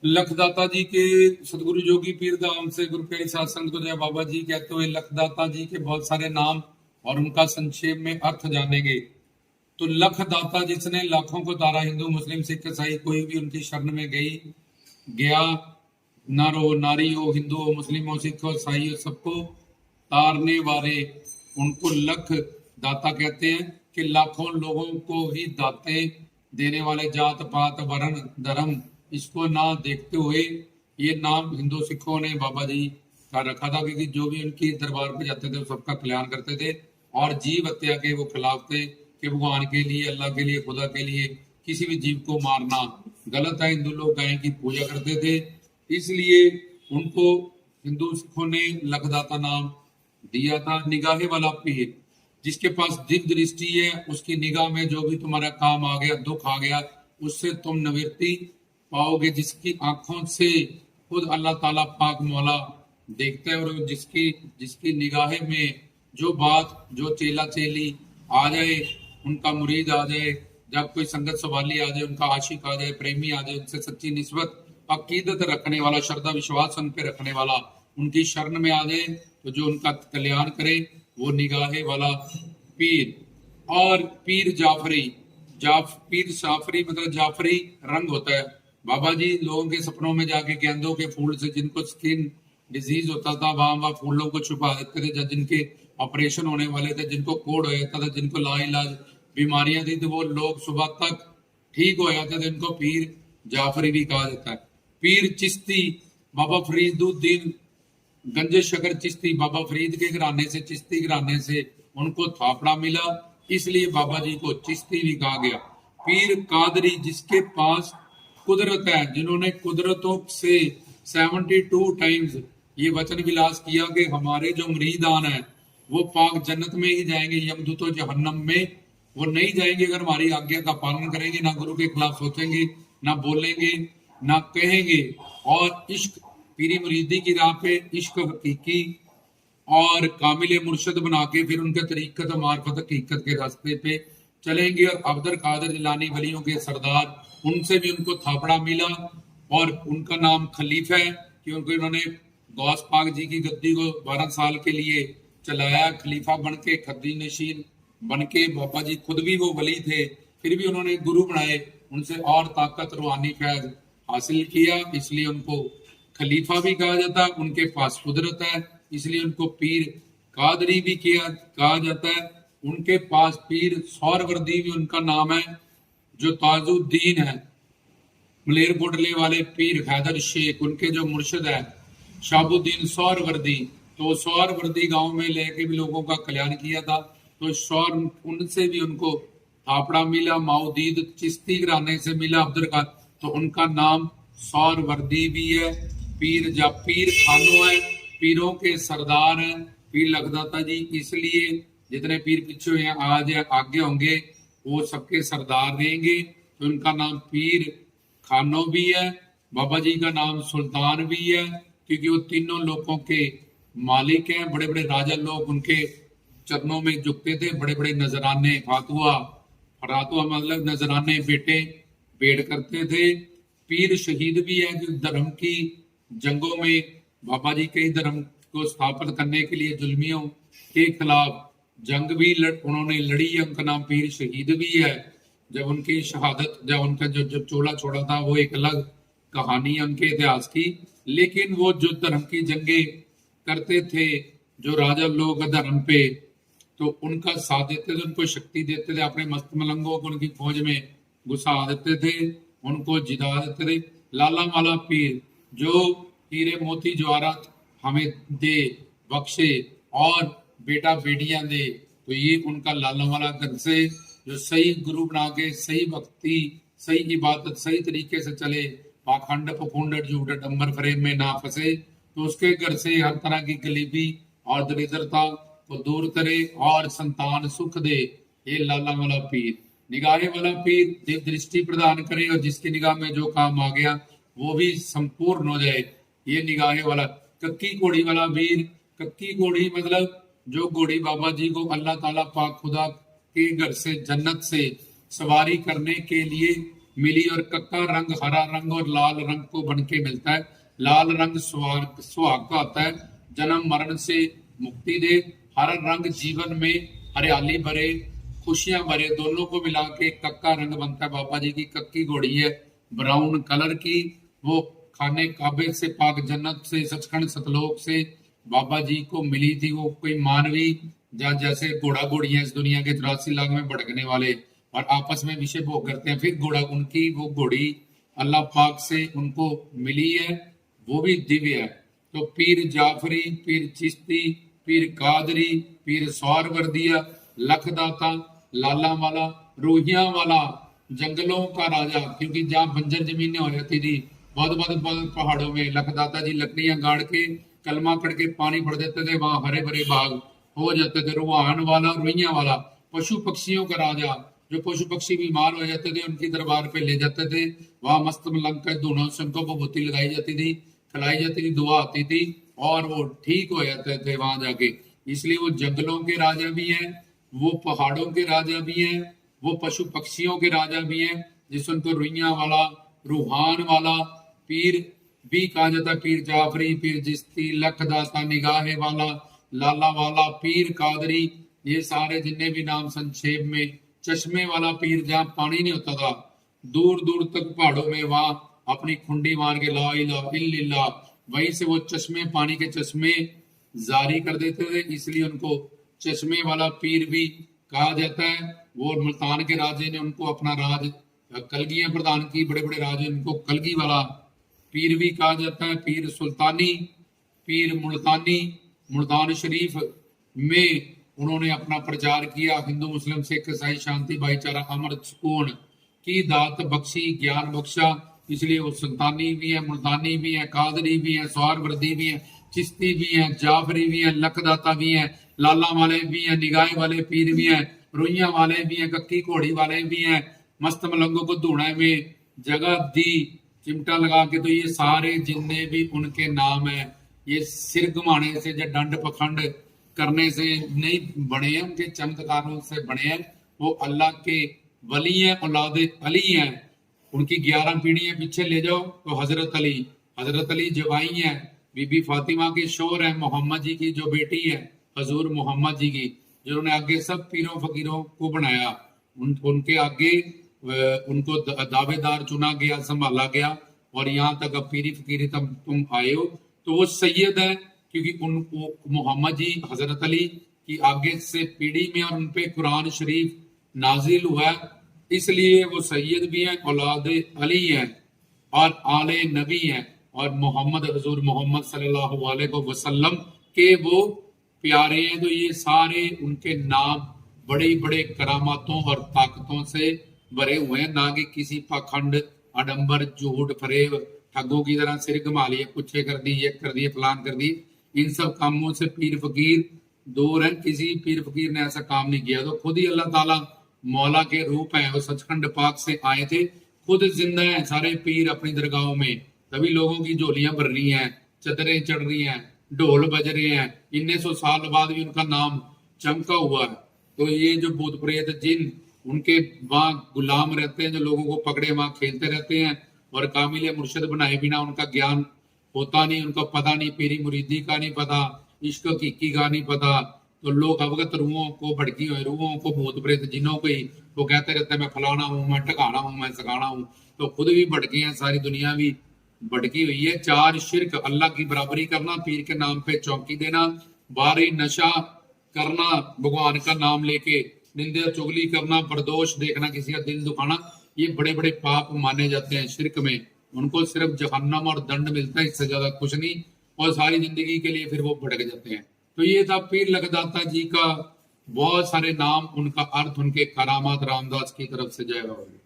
लखदाता जी के सतगुरु जोगी पीर धाम से गुरु प्यारी साध संगत को जय बाबा जी कहते हुए लखदाता जी के बहुत सारे नाम और उनका संक्षेप में अर्थ जानेंगे। तो लखदाता जिसने लाखों को तारा, हिंदू मुस्लिम सिख ईसाई कोई भी उनकी शरण में गया, नर हो नारी हो, हिंदू हो मुस्लिम हो सिख हो ईसाई हो, सबको तारने वाले उनको लख दाता कहते हैं कि लाखों लोगों को ही दाते देने वाले, जात पात वर्ण धर्म इसको ना देखते हुए ये नाम हिंदू सिखों ने बाबा जी का रखा था, क्योंकि जो भी उनकी दरबार पे जाते थे वो सबका कल्याण करते थे और जीव हत्या के वो खिलाफ थे कि भगवान के लिए, अल्लाह के लिए, खुदा के लिए किसी भी जीव को मारना गलत है। हिंदू लोग गाय की पूजा करते थे, इसलिए उनको हिंदू सिखों ने लखदाता नाम दिया था। निगाहे वाला पीर, जिसके पास दिव्य दृष्टि है, उसकी निगाह में जो भी तुम्हारा काम आ गया, दुख आ गया, उससे तुम निवृत्ति पाओगे। जिसकी आंखों से खुद अल्लाह ताला पाक मौला देखते हैं और जिसकी निगाह में जो बात, जो चेला चेली आ जाए, उनका मुरीद आ जाए, जब कोई संगत सवाली आ जाए, उनका आशिक आ जाए, प्रेमी आ जाए, उनसे सच्ची निस्बत अकीदत रखने वाला, श्रद्धा विश्वास उन पे रखने वाला उनकी शरण में आ जाए, तो जो उनका कल्याण करे वो निगाहे वाला पीर। और पीर जाफरी, पीर जाफरी मतलब जाफरी रंग होता है। बाबा जी लोगों के सपनों में जाके गेंदों के फूल से, जिनको स्किन डिजीज होता था, वहां फूलों को छुपा देते थे। जिनके ऑपरेशन होने वाले थे, जिनको कोड हो जाता था, जिनको लाइलाज बीमारियां थी, तो वो लोग सुबह तक ठीक हो जाते थे। इनको पीर जाफरी भी कहा जाता है। पीर चिश्ती, बाबा फरीदुद्दीन गंजे शकर चिश्ती, बाबा फरीद के घराने से, चिश्ती घराने से उनको थापड़ा मिला, इसलिए बाबा जी को चिश्ती भी कहा गया। पीर कादरी, जिसके पास कुदरत है, जिन्होंने कुदरतों से 72 टाइम्स ये वचन विलास किया कि हमारे जो मुरीदान है वो पाक जन्नत में ही जाएंगे, यमदूतों जहन्नम में वो नहीं जाएंगे अगर हमारी आज्ञा का पालन करेंगे, ना गुरु के खिलाफ सोचेंगे, ना बोलेंगे, ना कहेंगे। और इश्क, पीरी मुरीदी की राह पे इश्क हकीकी और कामिल मुर्शद बना के फिर उनके तरीकत मार्फत हकीकत के रास्ते पे चलेंगे। और अब्दुल कादिर जिलानी वलियों के सरदार, उनसे भी उनको थापड़ा मिला और उनका नाम खलीफा है, क्योंकि उन्होंने गौस पाक जी की गद्दी को 12 साल के लिए चलाया, खलीफा बन के, खद्दी नशीन बन के। बाबा जी खुद भी वो वली थे, फिर भी उन्होंने गुरु बनाए, उनसे और ताकत रूहानी फैज हासिल किया, इसलिए उनको खलीफा भी कहा जाता है। उनके पास कुदरत है, इसलिए उनको पीर कादरी भी कहा जाता है। उनके पास पीर सौरवर्दी भी उनका नाम है, जो ताजुद्दीन है। मलेरकोटले वाले पीर हैदर शेख, उनके जो मुर्शिद है शाबुद्दीन सौरवर्दी, तो सौरवर्दी गांव में लेके भी लोगों का कल्याण किया था। तो सौर, उनसे भी उनको थापड़ा मिला। माउदीद चिश्ती घराने से मिला अब्दुल का, तो उनका नाम सौरवर्दी भी है। पीर खानो है, पीरों के सरदार हैं पीर लखदाता जी, इसलिए जितने पीर पीछे हैं आज आगे होंगे वो सबके सरदार रहेंगे। तो उनका नाम पीर खानो भी है। बाबा जी का नाम सुल्तान भी है, क्योंकि वो तीनों लोगों के मालिक हैं। बड़े बड़े राजा लोग उनके चरणों में झुकते थे, बड़े बड़े नजराने फरातुआ मतलब नजराने बेटे बेड़ करते थे। पीर शहीद भी है, जो धर्म की जंगों में बाबा जी कई धर्म को स्थापित करने के लिए जुल्मियों के खिलाफ जंग भी उन्होंने लड़ी है। उनका नाम पीर शहीद भी है। जब उनकी शहादत, जब उनका जो चोला छोड़ा था, वो एक अलग कहानी है उनके इतिहास की, लेकिन वो जो धर्म की जंगे करते थे, जो राजा लोग धर्म पे, तो उनका साथ देते थे, उनको शक्ति देते थे, अपने मस्त मलंगों को उनकी फौज में घुसा देते थे, उनको जिता देते थे। लाला माला पीर, जो हीरे मोती जवाहरात हमें दे बख्शे और बेटा बेटियां दे, तो ये उनका लाला वाला घर से जो सही गुरु बना के, सही भक्ति, सही इबादत, सही तरीके से चले, पाखंड पखंड झूठ डंबर फ्रेम में ना फंसे, तो उसके घर से हर तरह की गरीबी और दरिद्रता को दूर करे और संतान सुख दे। ये लाला वाला पीर। निगाहे वाला पीर दिव्य दृष्टि प्रदान करे और जिसकी निगाह में जो काम आ गया वो भी संपूर्ण हो जाए। ये निगाहे वाला। कक्की घोड़ी वाला पीर, कक्की घोड़ी मतलब जो घोड़ी बाबा जी को अल्लाह ताला पाक खुदा के घर से, जन्नत से सवारी करने के लिए मिली। और कक्का रंग हरा रंग और लाल रंग को बन के मिलता है। लाल रंग सुहाग का आता है, जन्म मरण से मुक्ति दे। हरा रंग जीवन में हरियाली भरे, खुशियां भरे, दोनों को मिला के कक्का रंग बनता है। बाबा जी की कक्की घोड़ी है ब्राउन कलर की, वो खाने काबे से, पाक जन्नत से, सचखंड सतलोक से बाबा जी को मिली थी। वो कोई मानवी जैसे घोड़ा घोड़ियां इस दुनिया के 84 लाख में भटकने वाले और आपस में विषय भोग करते हैं, फिर घोड़ा उनकी वो घोड़ी अल्लाह पाक से उनको मिली है, वो भी दिव्य है। तो पीर जाफरी, पीर चिश्ती, पीर कादरी, पीर सौरवर्दिया, लखदाता, लाला वाला, रूहियां वाला, जंगलों का राजा, क्योंकि जहां बंजर जमीनें हो जाती थी बहुत बहुत बहुत पहाड़ों में लखदाता जी लकड़ियां गाड़ के कलमा कड़ के पानी भर देते थे, वहां हरे भरे बाग हो जाते थे। रुहान वाला, रोइया वाला, पशु पक्षियों का राजा, जो पशु पक्षी बीमार हो जाते थे उनकी दरबार पे ले जाते थे, वहां मस्त मलंग का दोनों से उनको विभूति लगाई जाती थी, खिलाई जाती थी, दुआ आती थी और वो ठीक हो जाते थे वहां जाके। इसलिए वो जंगलों के राजा भी हैं, वो पहाड़ों के राजा भी हैं, वो पशु पक्षियों के राजा भी हैं, जिस उनको रुइया वाला, रूहान वाला पीर भी कहा जाता है। पीर जाफरी, पीर जिश्ती, लखदाता, निगाहे वाला, लाला वाला, पीर कादरी, ये सारे जितने भी नाम संक्षेप में। चश्मे वाला पीर, जहां पानी नहीं होता था, दूर दूर तक पहाड़ों में, वहां अपनी खुंडी मार के ला इलाहा इल्लल्लाह, वहीं से वो चश्मे, पानी के चश्मे जारी कर देते थे, इसलिए उनको चश्मे वाला पीर भी कहा जाता है। वो मुल्तान के राजे ने उनको अपना राज कलगियां प्रदान की, बड़े बड़े राजे, उनको कलगी वाला पीर भी कहा जाता है। पीर सुल्तानी, पीर मुल्तानी, मुल्तान शरीफ में उन्होंने अपना प्रचार किया, हिंदू मुस्लिम सिख ईसाई शांति भाईचारा अमर सुकून की दात बख्शी, ज्ञान बख्शा, इसलिए वो सुल्तानी भी है, मुल्तानी भी है, कादरी भी है, सौरवर्दी भी है, चिश्ती भी है, जाफरी भी है, लखदाता भी है, लाला वाले भी हैं, निगाहे वाले पीर भी हैं, रुइया वाले भी हैं, कक्की घोड़ी वाले भी हैं, मस्त मलंगों को धूणे में जगह दी चिमटा लगा के। तो ये सारे जितने भी उनके नाम है, ये सिर घुमाने से या दंड पखंड करने से नहीं बने हैं, उनके चमत्कारों से बने हैं। वो अल्लाह के वली हैं, औलाद अली हैं। उनकी 11 पीढ़ियां पीछे ले जाओ तो हजरत अली जवाई हैं, बीबी फातिमा के शोर है, मोहम्मद जी की जो बेटी है हजूर मोहम्मद जी की, जिन्होंने आगे सब पीरों फकीरों को बनाया, उनके आगे उनको दावेदार चुना गया, संभाला गया और यहाँ तक अब पीरी फकीरी तुम आए हो। तो वो सैयद है, क्योंकि उनको मोहम्मद जी हजरत अली की आगे से पीढ़ी में और उनपे कुरान शरीफ नाजिल हुआ, इसलिए वो सैयद भी हैं, औलाद अली हैं और आले नबी हैं और मोहम्मद हजूर मोहम्मद सल्लल्लाहु अलैहि वसल्लम के वो प्यारे हैं। तो ये सारे उनके नाम बड़े बड़े करामातों और ताकतों से भरे हुए हैं, ना कि किसी पाखंड, आडंबर, झूठ, फरेब, ठगों की तरह सिर घुमा लिए, कुछ कर दी, ये कर दिए, फलान कर दी। इन सब कामों से पीर फकीर दूर है, किसी पीर फकीर ने ऐसा काम नहीं किया। तो खुद ही अल्लाह ताला मौला के रूप है, वो सचखंड पाक से आए थे, खुद जिंदा है सारे पीर अपनी दरगाहों में, तभी लोगों की झोलियां भर रही हैं, चदरें चढ़ रही हैं, ढोल बज रहे हैं, 1900 साल बाद भी उनका नाम चमका हुआ है। तो ये जो भूत प्रेत जिन उनके वहां गुलाम रहते हैं, जो लोगों को पकड़े वहां खेलते रहते हैं और कामिल मुर्शद बनाए बिना उनका ज्ञान होता नहीं, उनका पता नहीं, पीरी मुरीदी का नहीं पता, इश्क हकीकी का नहीं पता। तो लोग अवगत रूहों को, भड़की हुए रूहों को, भूत प्रेत जिनों को ही वो कहते रहते हैं मैं फलाना हूँ, मैं टकाना हूँ, मैं सकाना हूँ। तो खुद भी भटके हैं, सारी दुनिया भी भटकी हुई है। 4 शिर्क, अल्लाह की बराबरी करना, पीर के नाम पे चौकी देना, बारी नशा करना, भगवान का नाम लेके निंदा चुगली करना, परदोष देखना, किसी का दिल दुखाना, ये बड़े बड़े पाप माने जाते हैं शिर्क में। उनको सिर्फ जहन्नम और दंड मिलता है, इससे ज्यादा कुछ नहीं, और सारी जिंदगी के लिए फिर वो भटक जाते हैं। तो ये था पीर लखदाता जी का बहुत सारे नाम, उनका अर्थ, उनके करामात रामदास की तरफ से। जय बाबा।